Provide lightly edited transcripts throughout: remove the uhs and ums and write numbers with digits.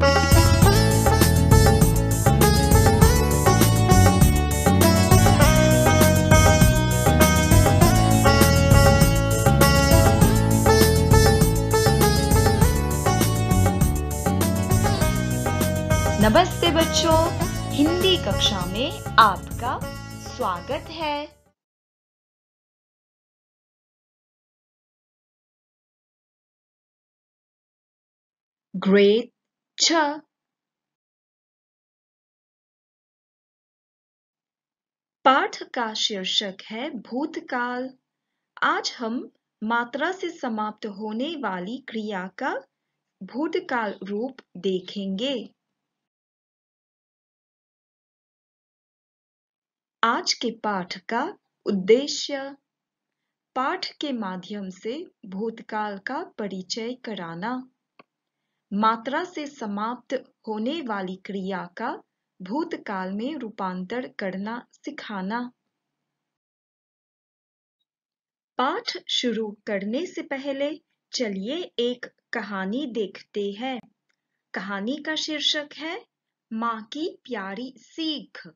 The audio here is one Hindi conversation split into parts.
नमस्ते बच्चों, हिंदी कक्षा में आपका स्वागत है। ग्रेड 6 पाठ का शीर्षक है भूतकाल। आज हम मात्रा से समाप्त होने वाली क्रिया का भूतकाल रूप देखेंगे। आज के पाठ का उद्देश्य पाठ के माध्यम से भूतकाल का परिचय कराना, मात्रा से समाप्त होने वाली क्रिया का भूतकाल में रूपांतर करना सिखाना। पाठ शुरू करने से पहले चलिए एक कहानी देखते हैं। कहानी का शीर्षक है माँ की प्यारी सीख।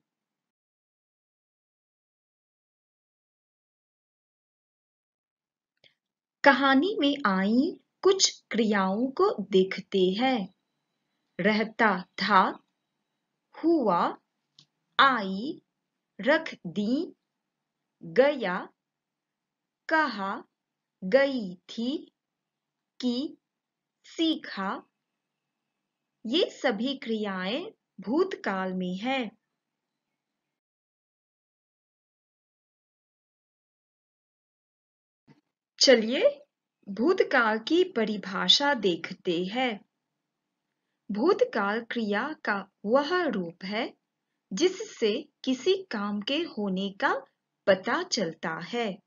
कहानी में आई कुछ क्रियाओं को देखते हैं। रहता था, हुआ, आई, रख दी, गया, कहा, गई थी, की, सीखा। ये सभी क्रियाएं भूतकाल में है। चलिए भूतकाल की परिभाषा देखते हैं। भूतकाल क्रिया का वह रूप है जिससे किसी काम के होने का पता चलता है।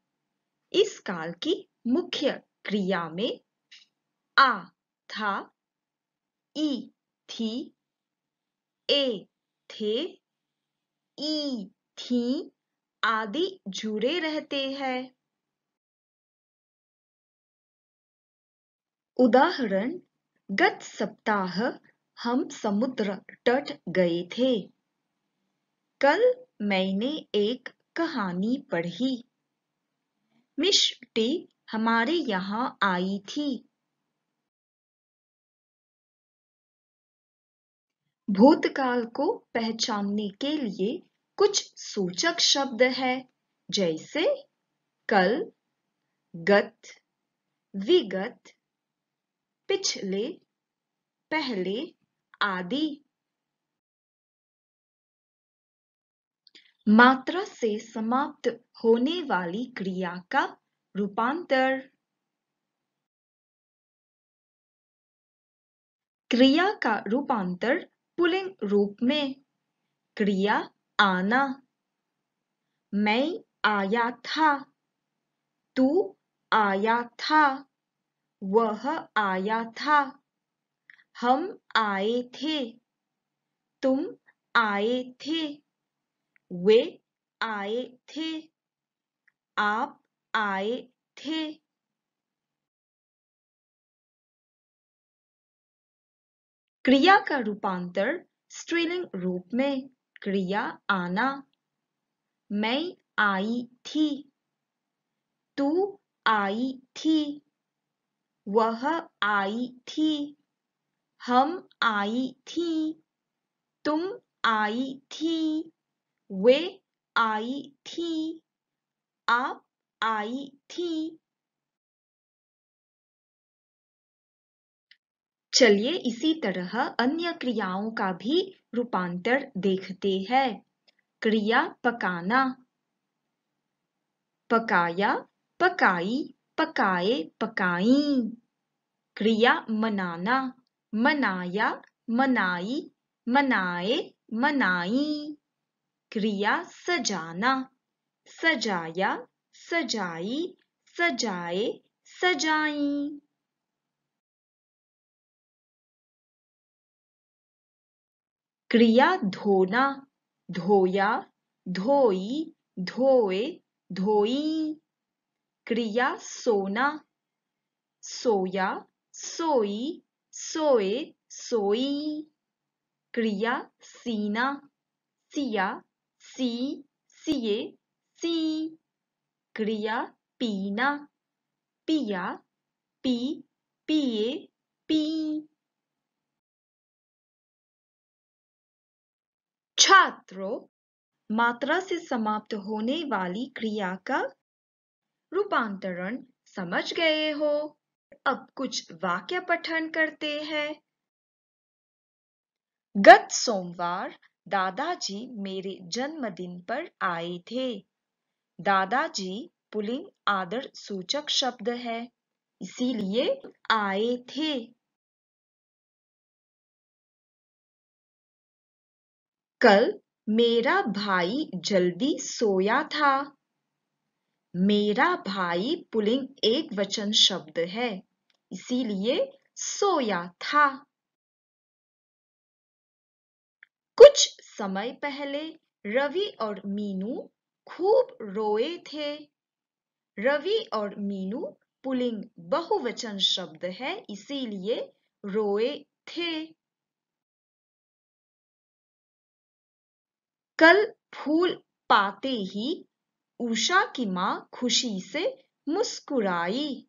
इस काल की मुख्य क्रिया में आ था, ई थी, ए थे, ई थी आदि जुड़े रहते हैं। उदाहरण, गत सप्ताह हम समुद्र तट गए थे। कल मैंने एक कहानी पढ़ी। मिष्टी हमारे यहाँ आई थी। भूतकाल को पहचानने के लिए कुछ सूचक शब्द है, जैसे कल, गत, विगत, पिछले, पहले आदि। मात्रा से समाप्त होने वाली क्रिया का रूपांतर। क्रिया का रूपांतर पुल्लिंग रूप में। क्रिया आना, मैं आया था, तू आया था, वह आया था, हम आए थे, तुम आए थे, वे आए थे, आप आए थे। क्रिया का रूपांतर स्त्रीलिंग रूप में। क्रिया आना, मैं आई थी, तू आई थी, वह आई थी, हम आई थी, तुम आई थी, वे आई थी, आप आई थी। चलिए इसी तरह अन्य क्रियाओं का भी रूपांतर देखते हैं। क्रिया पकाना, पकाया, पकाई, पकाए, पकाई। क्रिया मनाना, मनाया, मनाई, मनाए, मनाई। क्रिया सजाना, सजाया, सजाई, सजाए, सजाई। क्रिया धोना, धोया, धोई, धोए, धोई। क्रिया सोना, सोया, सोई, सोए, सोई। क्रिया सीना, सिया, सी, सिए, सी। क्रिया पीना, पिया, पी, पिए, पी। छात्रों, मात्रा से समाप्त होने वाली क्रिया का रूपांतरण समझ गए हो? अब कुछ वाक्य पठन करते हैं। गत सोमवार दादाजी मेरे जन्मदिन पर आए थे। दादाजी पुल्लिंग आदर सूचक शब्द है, इसीलिए आए थे। कल मेरा भाई जल्दी सोया था। मेरा भाई पुल्लिंग एक वचन शब्द है, इसीलिए सोया था। कुछ समय पहले रवि और मीनू खूब रोए थे। रवि और मीनू पुल्लिंग बहुवचन शब्द है, इसीलिए रोए थे। कल फूल पाते ही उषा की मां खुशी से मुस्कुराई।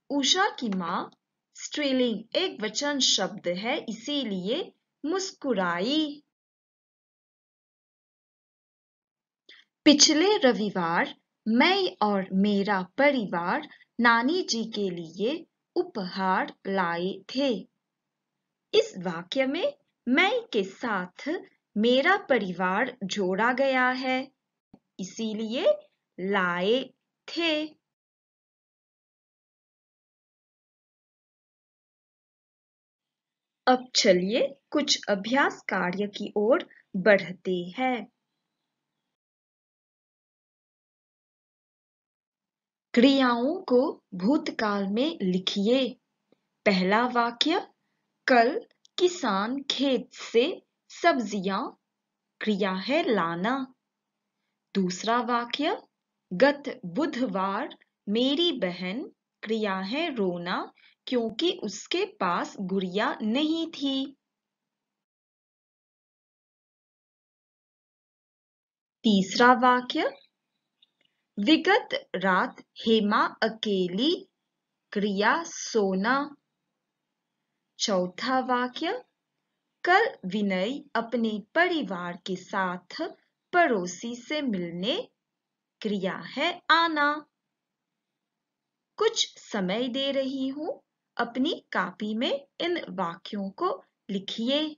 उषा की मां स्त्रीलिंग एक वचन शब्द है, इसीलिए मुस्कुराई। पिछले रविवार मैं और मेरा परिवार नानी जी के लिए उपहार लाए थे। इस वाक्य में मैं के साथ मेरा परिवार जोड़ा गया है, इसीलिए लाए थे। अब चलिए कुछ अभ्यास कार्य की ओर बढ़ते हैं। क्रियाओं को भूतकाल में लिखिए। पहला वाक्य, कल किसान खेत से सब्जियां, क्रिया है लाना। दूसरा वाक्य, गत बुधवार मेरी बहन, क्रिया है रोना क्योंकि उसके पास गुड़िया नहीं थी। तीसरा वाक्य, विगत रात हेमा अकेली, क्रिया सोना। चौथा वाक्य, कल विनय अपने परिवार के साथ पड़ोसी से मिलने, क्रिया है आना। कुछ समय दे रही हूं, अपनी कॉपी में इन वाक्यों को लिखिए।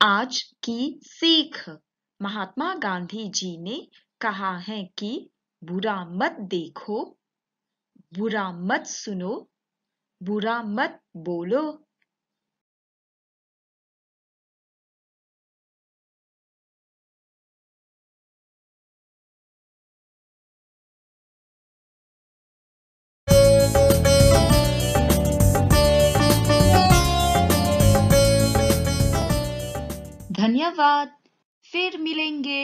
आज की सीख, महात्मा गांधी जी ने कहा है कि बुरा मत देखो, बुरा मत सुनो, बुरा मत बोलो। धन्यवाद, फिर मिलेंगे।